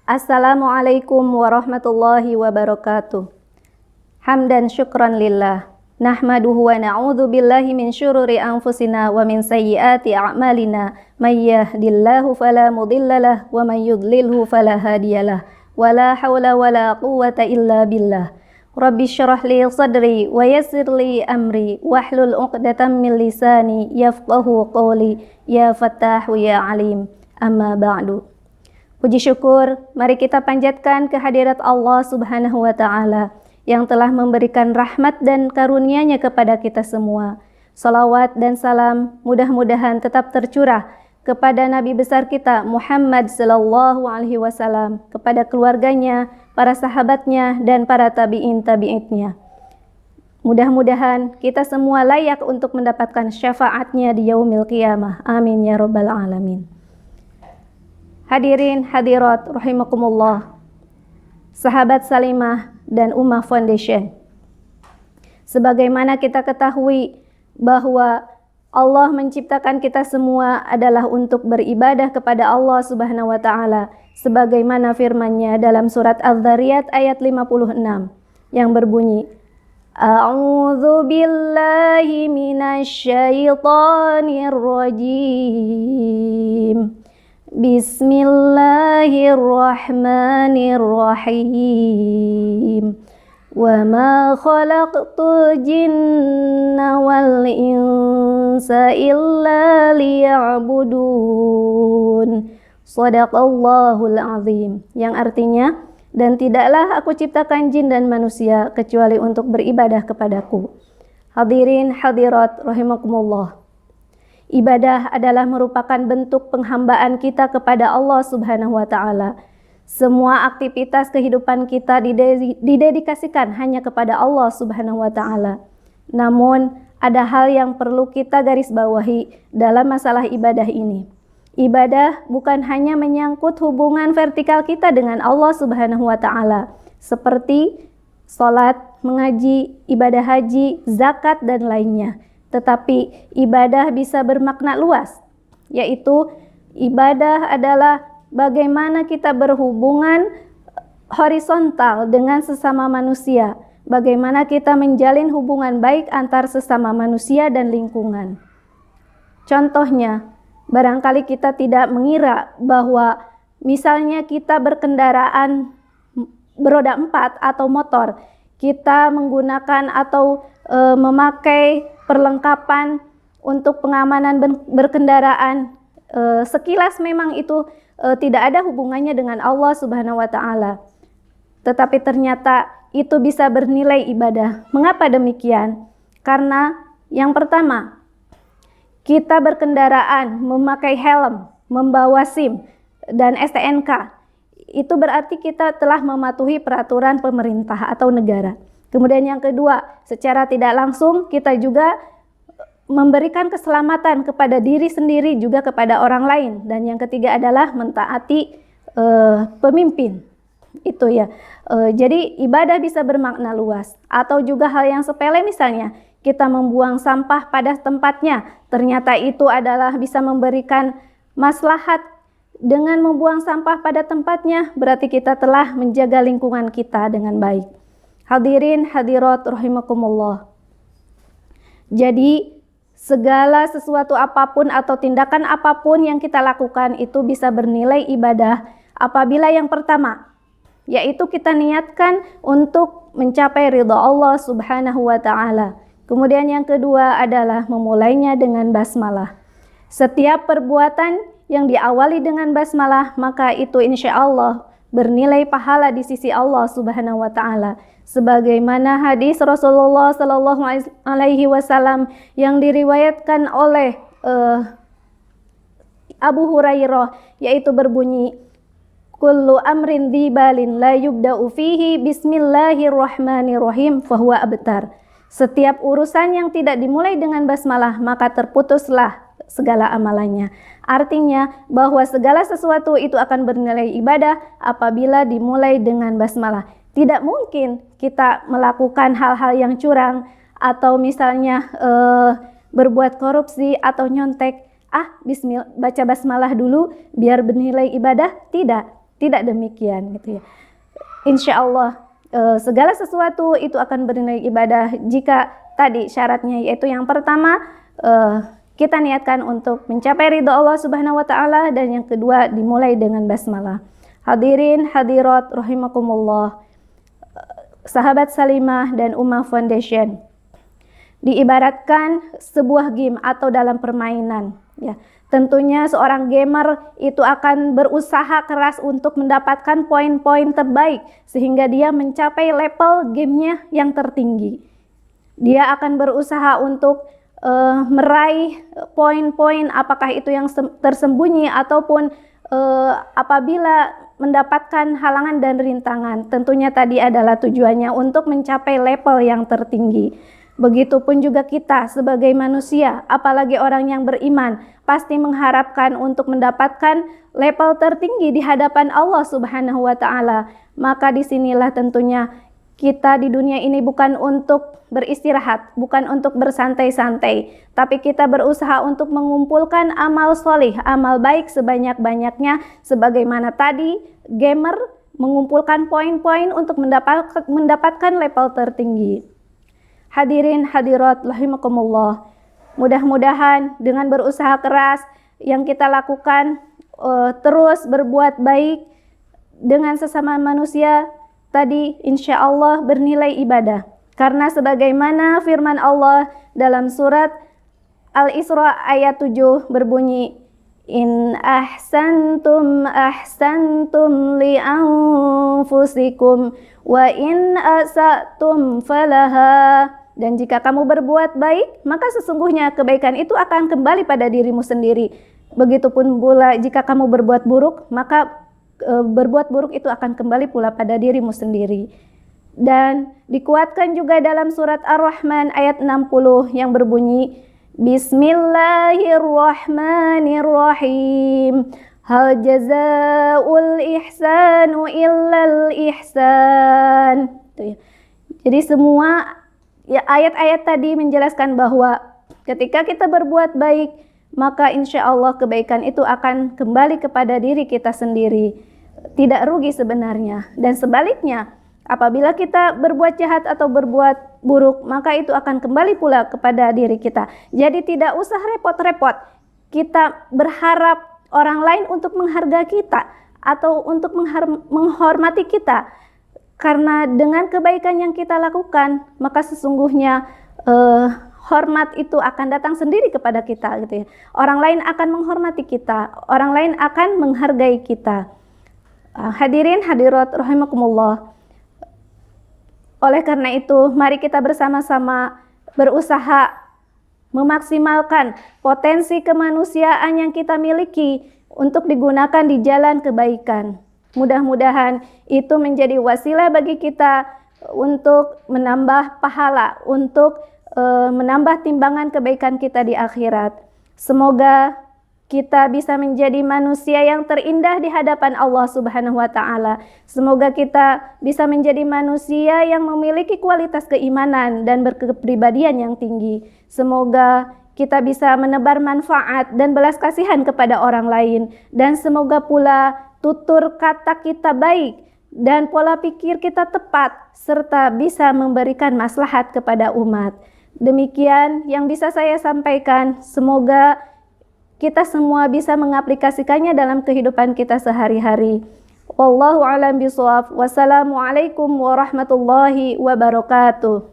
Assalamualaikum warahmatullahi wabarakatuh. Hamdan syukran lillah. Nahmaduhu wa na'udzu billahi min syururi anfusina wa min sayyiati a'malina. May yahdihillahu fala mudhillalah wa may yudlilhu fala hadiyalah. Wala haula wala quwwata illa billah. Rabbi syrah li sadri wa yassir li amri wahlul 'uqdatam min lisani yafqahu qawli. Ya Fattahu ya Alim. Amma ba'du. Puji syukur, mari kita panjatkan kehadirat Allah Subhanahu wa Ta'ala yang telah memberikan rahmat dan karunia-Nya kepada kita semua. Salawat dan salam mudah-mudahan tetap tercurah kepada Nabi besar kita Muhammad sallallahu alaihi wasallam, kepada keluarganya, para sahabatnya, dan para tabi'in-tabi'innya. Mudah-mudahan kita semua layak untuk mendapatkan syafaatnya di yaumil qiyamah. Amin ya rabbal alamin. Hadirin hadirat rahimakumullah, sahabat Salimah dan Ummah Foundation. Sebagaimana kita ketahui bahwa Allah menciptakan kita semua adalah untuk beribadah kepada Allah Subhanahu wa Ta'ala, sebagaimana firman-Nya dalam surat Adz-Dzariyat ayat 56 yang berbunyi, A'udzu billahi minasyaitonir rajim. Bismillahirrahmanirrahim. Wa ma khalaqtul jinna wal insa illa liya'budun. Shadaqallahul azim. Yang artinya, dan tidaklah aku ciptakan jin dan manusia kecuali untuk beribadah kepadaku. Hadirin hadirat rahimakumullah. Ibadah adalah merupakan bentuk penghambaan kita kepada Allah Subhanahu wa Ta'ala. Semua aktivitas kehidupan kita didedikasikan hanya kepada Allah Subhanahu wa Ta'ala. Namun, ada hal yang perlu kita garis bawahi dalam masalah ibadah ini. Ibadah bukan hanya menyangkut hubungan vertikal kita dengan Allah Subhanahu wa Ta'ala, seperti sholat, mengaji, ibadah haji, zakat, dan lainnya. Tetapi ibadah bisa bermakna luas, yaitu ibadah adalah bagaimana kita berhubungan horizontal dengan sesama manusia, bagaimana kita menjalin hubungan baik antar sesama manusia dan lingkungan. Contohnya, barangkali kita tidak mengira bahwa misalnya kita berkendaraan beroda 4 atau motor, kita menggunakan atau memakai perlengkapan untuk pengamanan berkendaraan, sekilas memang itu tidak ada hubungannya dengan Allah Subhanahu wa Ta'ala, tetapi ternyata itu bisa bernilai ibadah. Mengapa demikian? Karena yang pertama, kita berkendaraan memakai helm, membawa SIM dan STNK, itu berarti kita telah mematuhi peraturan pemerintah atau negara. Kemudian yang kedua, secara tidak langsung kita juga memberikan keselamatan kepada diri sendiri juga kepada orang lain. Dan yang ketiga adalah mentaati pemimpin. Itu ya. Jadi ibadah bisa bermakna luas. Atau juga hal yang sepele, misalnya kita membuang sampah pada tempatnya. Ternyata itu adalah bisa memberikan maslahat. Dengan membuang sampah pada tempatnya, berarti kita telah menjaga lingkungan kita dengan baik. Hadirin hadirat rahimakumullah. Jadi segala sesuatu apapun atau tindakan apapun yang kita lakukan itu bisa bernilai ibadah apabila yang pertama, yaitu kita niatkan untuk mencapai ridha Allah Subhanahu wa Ta'ala. Kemudian yang kedua adalah memulainya dengan basmalah. Setiap perbuatan yang diawali dengan basmalah, maka itu insya Allah bernilai pahala di sisi Allah Subhanahu wa Ta'ala. Sebagaimana hadis Rasulullah sallallahu alaihi wasallam yang diriwayatkan oleh Abu Hurairah, yaitu berbunyi, kullu amrin dzibalin la yubda'u fihi bismillahirrahmanirrahim fahuwa abtar. Setiap urusan yang tidak dimulai dengan basmalah, maka terputuslah segala amalannya. Artinya bahwa segala sesuatu itu akan bernilai ibadah apabila dimulai dengan basmalah. Tidak mungkin kita melakukan hal-hal yang curang atau misalnya berbuat korupsi atau nyontek. Baca basmalah dulu biar bernilai ibadah. Tidak Tidak demikian gitu ya. Insya Allah segala sesuatu itu akan bernilai ibadah jika tadi syaratnya, yaitu yang pertama kita niatkan untuk mencapai ridha Allah Subhanahu wa taala, dan yang kedua dimulai dengan basmalah. Hadirin hadirat rahimakumullah, sahabat Salimah dan Ummah Foundation, diibaratkan sebuah game atau dalam permainan ya. Tentunya seorang gamer itu akan berusaha keras untuk mendapatkan poin-poin terbaik sehingga dia mencapai level gamenya yang tertinggi. Dia akan berusaha untuk meraih poin-poin, apakah itu yang tersembunyi ataupun apabila mendapatkan halangan dan rintangan. Tentunya tadi adalah tujuannya untuk mencapai level yang tertinggi. Begitupun juga kita sebagai manusia, apalagi orang yang beriman, pasti mengharapkan untuk mendapatkan level tertinggi di hadapan Allah Subhanahu wa taala. Maka disinilah tentunya kita di dunia ini bukan untuk beristirahat, bukan untuk bersantai-santai, tapi kita berusaha untuk mengumpulkan amal solih, amal baik sebanyak-banyaknya, sebagaimana tadi gamer mengumpulkan poin-poin untuk mendapatkan level tertinggi. Hadirin hadirat rahimakumullah, mudah-mudahan dengan berusaha keras yang kita lakukan, terus berbuat baik dengan sesama manusia, tadi insya Allah bernilai ibadah. Karena sebagaimana firman Allah dalam surat Al-Isra ayat 7 berbunyi, In ahsantum ahsantum li anfusikum wa in asatum falaha. Dan jika kamu berbuat baik, maka sesungguhnya kebaikan itu akan kembali pada dirimu sendiri. Begitupun pula jika kamu berbuat buruk, maka berbuat buruk itu akan kembali pula pada dirimu sendiri. Dan dikuatkan juga dalam surat Ar-Rahman ayat 60 yang berbunyi, Bismillahirrahmanirrahim. Hal jazaa'ul ihsanu illal ihsan. Jadi semua ayat-ayat tadi menjelaskan bahwa ketika kita berbuat baik, maka insya Allah kebaikan itu akan kembali kepada diri kita sendiri. Tidak rugi sebenarnya. Dan sebaliknya, apabila kita berbuat jahat atau berbuat buruk, maka itu akan kembali pula kepada diri kita. Jadi tidak usah repot-repot kita berharap orang lain untuk menghargai kita atau untuk menghormati kita. Karena dengan kebaikan yang kita lakukan, maka sesungguhnya hormat itu akan datang sendiri kepada kita gitu ya. Orang lain akan menghormati kita, orang lain akan menghargai kita. Hadirin hadirat rahimakumullah. Oleh karena itu, mari kita bersama-sama berusaha memaksimalkan potensi kemanusiaan yang kita miliki untuk digunakan di jalan kebaikan. Mudah-mudahan itu menjadi wasilah bagi kita untuk menambah pahala, untuk menambah timbangan kebaikan kita di akhirat. Semoga kita bisa menjadi manusia yang terindah di hadapan Allah Subhanahu wa taala. Semoga kita bisa menjadi manusia yang memiliki kualitas keimanan dan berkepribadian yang tinggi. Semoga kita bisa menebar manfaat dan belas kasihan kepada orang lain, dan semoga pula tutur kata kita baik dan pola pikir kita tepat serta bisa memberikan maslahat kepada umat. Demikian yang bisa saya sampaikan. Semoga kita semua bisa mengaplikasikannya dalam kehidupan kita sehari-hari. Wallahu a'lam bishawab. Wassalamualaikum warahmatullahi wabarakatuh.